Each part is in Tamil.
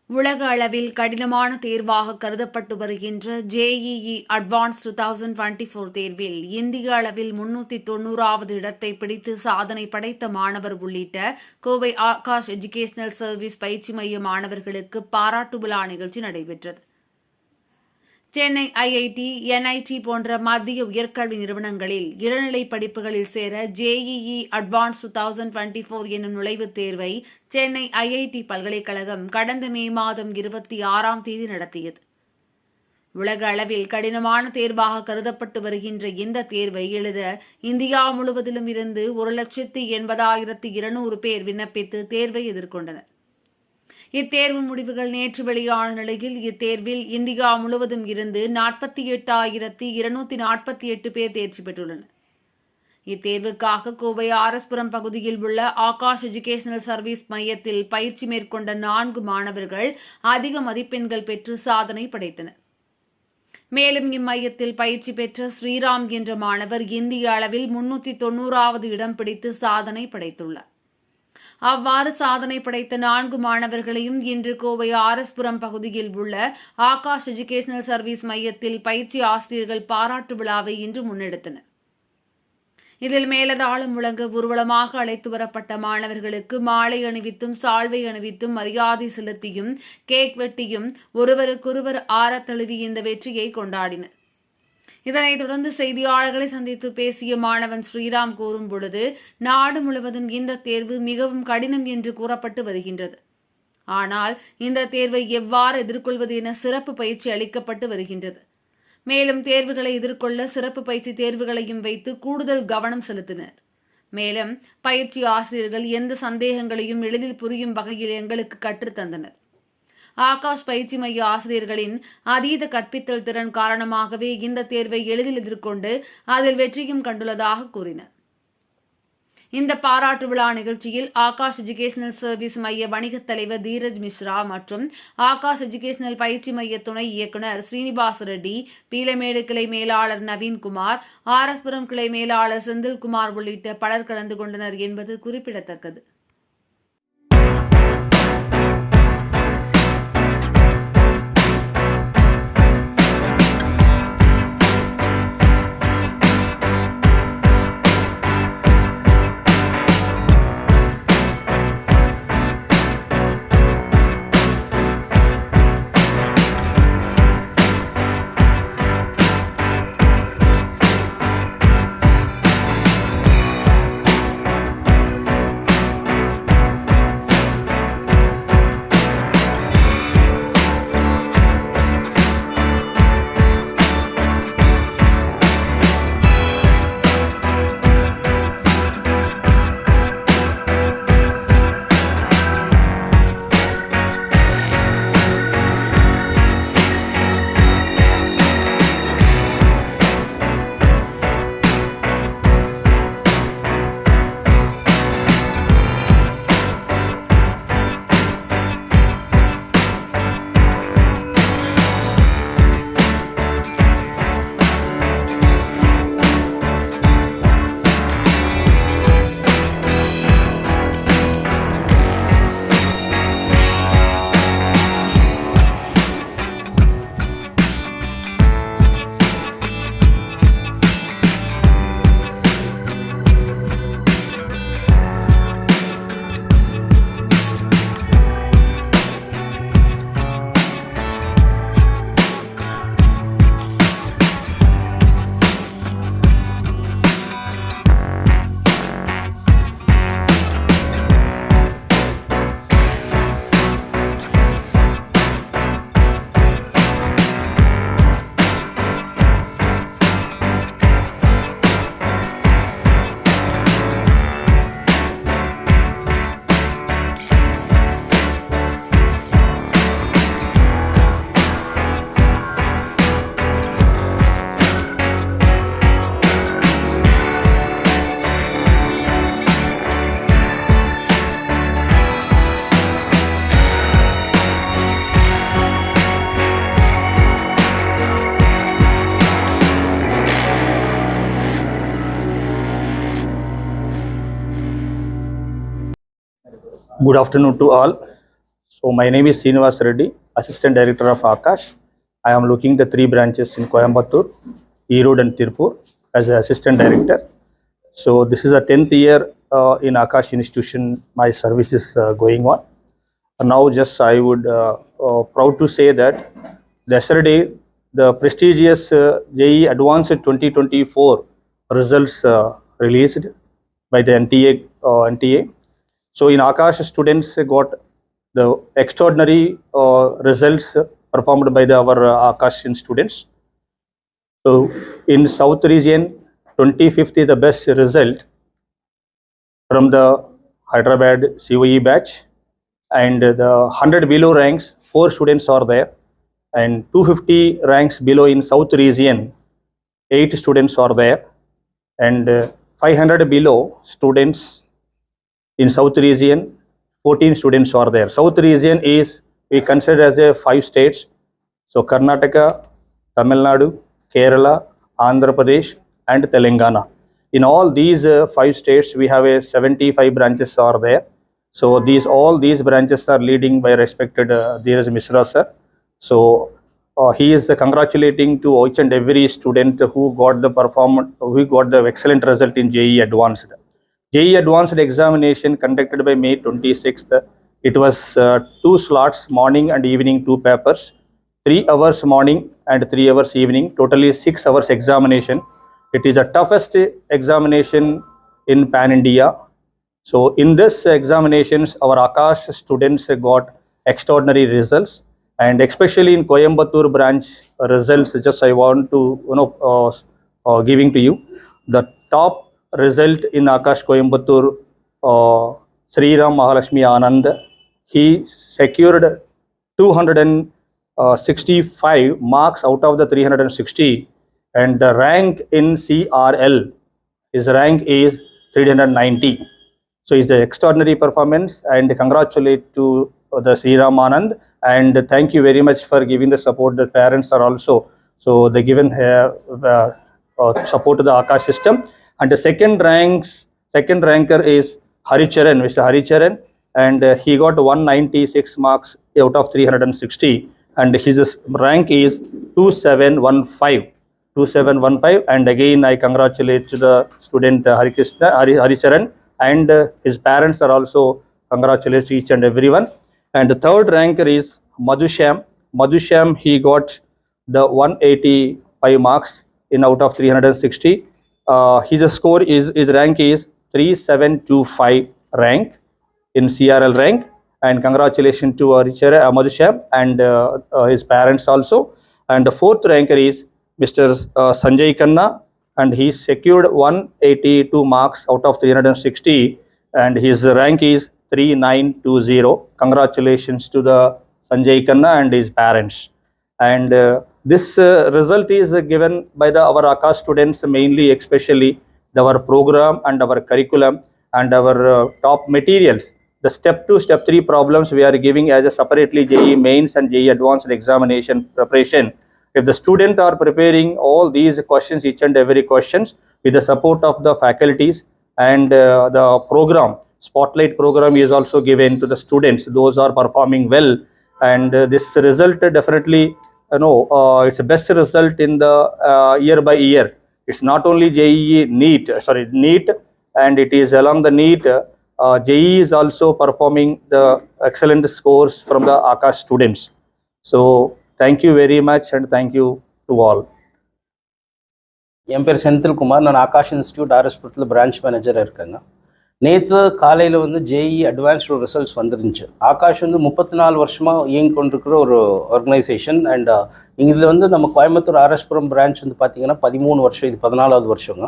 உலக அளவில் கடினமான தேர்வாக கருதப்பட்டு வருகின்ற JEE அட்வான்ஸ் 2024 தேர்வில் இந்திய அளவில் 390வது இடத்தை பிடித்து சாதனை படைத்த மாணவர் உள்ளிட்ட கோவை ஆகாஷ் எஜுகேஷனல் சர்வீஸ் பயிற்சி மைய மாணவர்களுக்கு பாராட்டு விழா நிகழ்ச்சி நடைபெற்றது. சென்னை IIT, NIT போன்ற மத்திய உயர்கல்வி நிறுவனங்களில் இளநிலை படிப்புகளில் சேர JEE அட்வான்ஸ் 2024 என்னும் நுழைவுத் தேர்வை சென்னை IIT பல்கலைக்கழகம் கடந்த மே மாதம் 26ஆம் தேதி நடத்தியது. உலக அளவில் கடினமான தேர்வாக கருதப்பட்டு வருகின்ற இந்த தேர்வை எழுத இந்தியா முழுவதிலும் இருந்து 1,80,200 பேர் விண்ணப்பித்து தேர்வை எதிர்கொண்டனர். இத்தேர்வு முடிவுகள் நேற்று வெளியான நிலையில் இத்தேர்வில் இந்தியா முழுவதும் இருந்து 48,248 பேர் தேர்ச்சி பெற்றுள்ளனர். இத்தேர்வுக்காக கோவை ஆர்எஸ்புரம் பகுதியில் உள்ள ஆகாஷ் எஜுகேஷனல் சர்வீஸ் மையத்தில் பயிற்சி மேற்கொண்ட 4 மாணவர்கள் அதிக மதிப்பெண்கள் பெற்று சாதனை படைத்தனர். மேலும் இம்மையத்தில் பயிற்சி பெற்ற ஸ்ரீராம் என்ற மாணவர் இந்திய அளவில் 390வது இடம் பிடித்து சாதனை படைத்துள்ளார். அவ்வாறு சாதனை படைத்த 4 மாணவர்களையும் இன்று கோவை ஆர்எஸ்புரம் பகுதியில் உள்ள ஆகாஷ் எஜுகேஷனல் சர்வீஸ் மையத்தில் பயிற்சி ஆசிரியர்கள் பாராட்டு விழாவை இன்று முன்னெடுத்தனர். இதில் மேலதாளம் முழங்க ஊர்வலமாக அழைத்து வரப்பட்ட மாணவர்களுக்கு மாலை அணிவித்தும் சால்வை அணிவித்தும் மரியாதை செலுத்தியும் கேக் வெட்டியும் ஒருவருக்கொருவர் ஆரத்தழுவி இந்த வெற்றியை கொண்டாடினர். இதனைத் தொடர்ந்து செய்தியாளர்களை சந்தித்து பேசிய மாணவன் ஸ்ரீராம் கூறும் பொழுது, நாடு முழுவதும் இந்த தேர்வு மிகவும் கடினம் என்று கூறப்பட்டு வருகின்றது. ஆனால் இந்த தேர்வை எவ்வாறு எதிர்கொள்வது என சிறப்பு பயிற்சி அளிக்கப்பட்டு வருகின்றது. மேலும் தேர்வுகளை எதிர்கொள்ள சிறப்பு பயிற்சி தேர்வுகளையும் வைத்து கூடுதல் கவனம் செலுத்தினர். மேலும் பயிற்சி ஆசிரியர்கள் எந்த சந்தேகங்களையும் எளிதில் புரியும் வகையில் எங்களுக்கு கற்றுத்தந்தனர். ஆகாஷ் பயிற்சி மைய ஆசிரியர்களின் அதீத கற்பித்தல் திறன் காரணமாகவே இந்த தேர்வை எளிதில் எதிர்கொண்டு அதில் வெற்றியும் கண்டுள்ளதாக கூறினர். இந்த பாராட்டு விழா நிகழ்ச்சியில் ஆகாஷ் எஜுகேஷனல் சர்வீஸ் மைய வணிகத் தலைவர் தீரஜ் மிஸ்ரா மற்றும் ஆகாஷ் எஜுகேஷனல் பயிற்சி மைய துணை இயக்குநர் ஸ்ரீனிவாஸ் ரெட்டி, பீலமேடு கிளை மேலாளர் நவீன்குமார், ஆர்எஸ்புரம் கிளை மேலாளர் செந்தில்குமார் உள்ளிட்ட பலர் கலந்து கொண்டனர் என்பது குறிப்பிடத்தக்கது. Good afternoon to all. So my name is Srinivas Reddy, Assistant Director of Akash. I am looking the 3 branches in Coimbatore, Erode and Tirupur as an Assistant Director. So this is a 10th year in Akash institution. My service is going on. Now just I would proud to say that yesterday the prestigious JEE Advanced 2024 results released by the NTA. So in Akash, students got the extraordinary results performed by our Akash students. So in South region, 25th is the best result from the Hyderabad COE batch, and the 100 below ranks, 4 students are there, and 250 ranks below in South region, 8 students are there, and 500 below students in South region, 14 students are there. South region is we consider as a 5 states. So Karnataka, Tamil Nadu, Kerala, Andhra Pradesh, and Telangana. In all these 5 states, we have a 75 branches are there. So all these branches are leading by respected Dheeraj Mishra sir. So he is congratulating to each and every student who got the excellent result in JEE Advanced. JEE Advanced examination conducted by May 26th. It was 2 slots, morning and evening, 2 papers, 3 hours morning and 3 hours evening, totally 6 hours examination. It is the toughest examination in Pan India. So in this examinations, our Akash students got extraordinary results, and especially in Coimbatore branch results, just I want to giving to you the top result in Akash Coimbatore, Sriram Mahalakshmi Anand. He secured 265 marks out of the 360, and the rank in CRL, his rank is 390. So it's an extraordinary performance, and congratulate to the Sriram Anand, and thank you very much for giving the support. The parents are also, so they given support to the Akash system. And the second ranker is Haricharan, Mr. Haricharan, and he got 196 marks out of 360, and his rank is 2715, and again I congratulate to the student Haricharan, and his parents are also congratulate each and everyone. And the third ranker is Madhusham. He got the 185 marks in out of 360. His score is, his rank is 3725 rank in CRL rank, and congratulations to Madhusham and his parents also. And the fourth ranker is Mr. Sanjay Khanna, and he secured 182 marks out of 360, and his rank is 3920. Congratulations to the Sanjay Khanna and his parents. And this result is given by our Akash students, mainly especially our program and our curriculum and our top materials. The step 2, step 3 problems we are giving as a separately JEE mains and JEE advanced examination preparation. If the student are preparing all these questions, each and every questions, with the support of the faculties, and the program, spotlight program is also given to the students, those are performing well, and this result definitely, it's the best result in the year by year. It's not only JEE NEET, and it is along the NEET, JEE is also performing the excellent scores from the Akash students. So thank you very much, and thank you to all. என் பேர் செந்தில்குமார். நான் ஆகாஷ் இன்ஸ்டியூட் ஆர்எஸ்புரத்தில் பிரான்ச் மேனேஜராக இருக்கேங்க. நேற்று காலையில் வந்து JEE அட்வான்ஸ்டு ரிசல்ட்ஸ் வந்துருந்துச்சு. ஆகாஷ் வந்து 34 வருஷமாக இயங்கி கொண்டிருக்கிற ஒரு ஆர்கனைசேஷன், அண்ட் இதில் வந்து நம்ம கோயம்புத்தூர் ஆர்எஸ்புரம் பிரான்ச் வந்து பார்த்திங்கன்னா 13 வருஷம், இது 14வது வருஷங்க.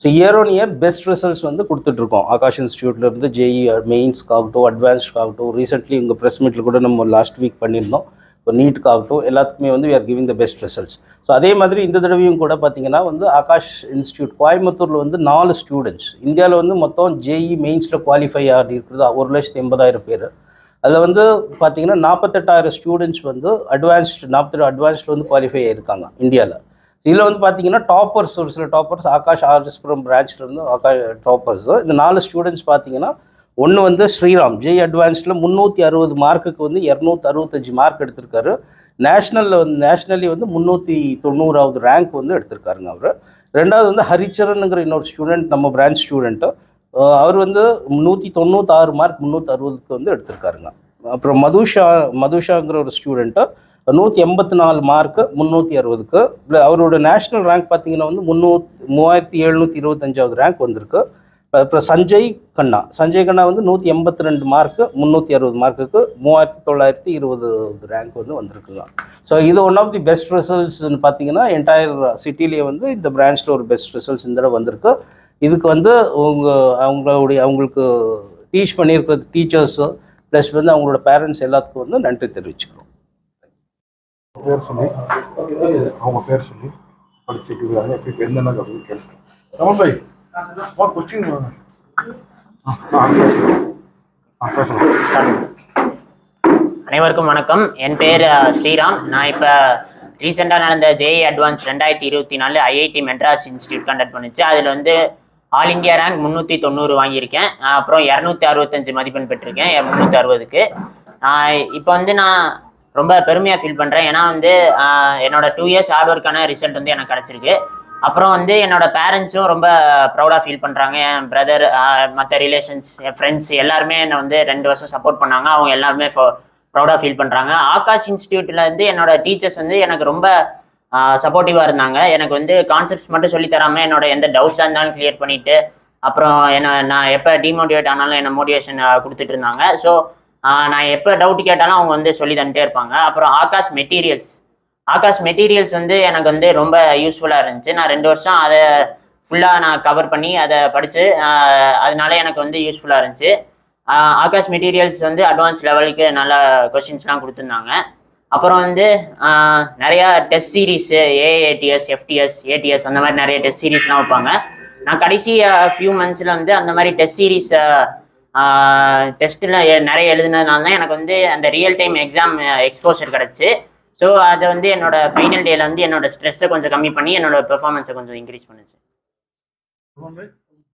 So year on year best results வந்து கொடுத்துட்ருக்கோம் ஆகாஷ் இன்ஸ்டியூட்லேருந்து. JEE மெயின்ஸ்க்காகட்டும், அட்வான்ஸ்டாகட்டும், ரீசெண்ட்லி உங்கள் ப்ரெஸ் மீட்டில் கூட நம்ம லாஸ்ட் வீக் பண்ணியிருந்தோம். இப்போ நீட்டுக்காகட்டும் எல்லாத்துக்குமே வந்து we are giving the best results. So அதே மாதிரி இந்த தடவையும் கூட பார்த்திங்கன்னா வந்து ஆகாஷ் இன்ஸ்டியூட் கோயம்புத்தூரில் வந்து 4 ஸ்டூடெண்ட்ஸ், இந்தியாவில் வந்து மொத்தம் JEE மெயின்ஸில் குவாலிஃபை ஆகி இருக்கிறது 1,80,000 பேர். அதில் வந்து பார்த்திங்கன்னா 48,000 ஸ்டூடெண்ட்ஸ் வந்து அட்வான்ஸ்டில் வந்து குவாலிஃபை ஆகிருக்காங்க இந்தியாவில். இதில் வந்து பார்த்திங்கன்னா டாப்பர்ஸ், ஒரு சில டாப்பர்ஸ் ஆகாஷ் ஆர்எஸ்புரம் பிரான்ச்லேருந்து ஆகாஷ் டாப்பர்ஸ். இந்த 4 ஸ்டூடெண்ட்ஸ் பார்த்திங்கன்னா ஒன்று வந்து ஸ்ரீராம் ஜேஇ அட்வான்ஸ்டில் 360 மார்க்குக்கு வந்து 265 மார்க் எடுத்திருக்காரு. நேஷ்னலி வந்து 390வது ரேங்க் வந்து எடுத்திருக்காருங்க அவர். ரெண்டாவது வந்து ஹரிச்சரனுங்கிற இன்னொரு ஸ்டூடெண்ட், நம்ம பிரான்ச் ஸ்டூடெண்ட்டு, அவர் வந்து 196 மார்க் 360க்கு வந்து எடுத்திருக்காருங்க. அப்புறம் மதுஷாங்கிற ஒரு ஸ்டூடெண்ட்டு 184 மார்க்கு 360க்கு. அவரோட நேஷ்னல் ரேங்க் பார்த்தீங்கன்னா வந்து 3725வது ரேங்க் வந்திருக்கு. அப்புறம் சஞ்சய் கண்ணா வந்து 182 மார்க்கு 360 மார்க்குக்கு 3920 ரேங்க் வந்து வந்திருக்குங்க. ஸோ இது ஒன் ஆஃப் தி பெஸ்ட் ரிசல்ட்ஸ்ன்னு பார்த்தீங்கன்னா என்டையர் சிட்டிலேயே வந்து இந்த பிரான்ச்சில் ஒரு பெஸ்ட் ரிசல்ட்ஸ் இந்த தடவை வந்திருக்கு. இதுக்கு வந்து அவங்களுக்கு டீச் பண்ணியிருக்கிற டீச்சர்ஸு ப்ளஸ் வந்து அவங்களோட பேரண்ட்ஸ் எல்லாத்துக்கும் வந்து நன்றி தெரிவிச்சுக்கிறோம். அவங்க பேர் சொல்லி படிச்சுட்டு இருக்காங்க. எப்படி என்னென்ன கேட்குறேன். ரமன் பாய் கொஸ்டின் அனைவருக்கும் வணக்கம். என் பேர் ஸ்ரீராம். நான் இப்போ ரீசெண்டாக நடந்த JE advance 2024 IIT Madras institute conduct பண்ணிச்சு. அதில் வந்து ஆல் இண்டியா ரேங்க் 390 வாங்கியிருக்கேன். அப்புறம் 265 மதிப்பெண் பெற்றிருக்கேன் 360க்கு. இப்போ வந்து நான் ரொம்ப பெருமையாக ஃபீல் பண்ணுறேன். ஏன்னா வந்து என்னோட 2 இயர்ஸ் ஹார்ட் ஒர்க்கான ரிசல்ட் வந்து எனக்கு கிடச்சிருக்கு. அப்புறம் வந்து என்னோட பேரண்ட்ஸும் ரொம்ப ப்ரௌடாக ஃபீல் பண்ணுறாங்க. என் பிரதர், மற்ற ரிலேஷன்ஸ், என் ஃப்ரெண்ட்ஸ் எல்லாருமே என்னை வந்து 2 வருஷம் சப்போர்ட் பண்ணாங்க. அவங்க எல்லாருமே ப்ரௌடாக ஃபீல் பண்ணுறாங்க. ஆகாஷ் இன்ஸ்டியூட்லேருந்து என்னோட டீச்சர்ஸ் வந்து எனக்கு ரொம்ப சப்போர்ட்டிவாக இருந்தாங்க. எனக்கு வந்து கான்செப்ட்ஸ் மட்டும் சொல்லி தராமல் என்னோட எந்த டவுட்ஸாக இருந்தாலும் கிளியர் பண்ணிவிட்டு, அப்புறம் நான் எப்போ டிமோட்டிவேட் ஆனாலும் என்னை மோட்டிவேஷன் கொடுத்துட்டு இருந்தாங்க. ஸோ நான் எப்போ டவுட் கேட்டாலும் அவங்க வந்து சொல்லி தந்துட்டே இருப்பாங்க. அப்புறம் ஆகாஷ் மெட்டீரியல்ஸ் வந்து எனக்கு வந்து ரொம்ப யூஸ்ஃபுல்லாக இருந்துச்சு. நான் 2 வருஷம் அதை ஃபுல்லாக நான் கவர் பண்ணி அதை படித்து, அதனால எனக்கு வந்து யூஸ்ஃபுல்லாக இருந்துச்சு. ஆகாஷ் மெட்டீரியல்ஸ் வந்து அட்வான்ஸ் லெவலுக்கு நல்ல கொஷின்ஸ்லாம் கொடுத்துருந்தாங்க. அப்புறம் வந்து நிறையா டெஸ்ட் சீரீஸு, ஏஏடிஎஸ், எஃப்டிஎஸ், ஏடிஎஸ் அந்த மாதிரி நிறைய டெஸ்ட் சீரீஸ்லாம் வைப்பாங்க. நான் கடைசி ஃபியூ மந்த்ஸில் வந்து அந்த மாதிரி டெஸ்ட் சீரீஸ் டெஸ்ட்டில் நிறைய எழுதுனதுனால தான் எனக்கு வந்து அந்த ரியல் டைம் எக்ஸாம் எக்ஸ்போஷர் கிடச்சி. ஸோ அதை வந்து என்னோட ஃபைனல் டேயில் வந்து என்னோட ஸ்ட்ரெஸ்ஸை கொஞ்சம் கம்மி பண்ணி என்னோட பெர்ஃபார்மன்ஸை கொஞ்சம் இன்க்ரீஸ் பண்ணுச்சு.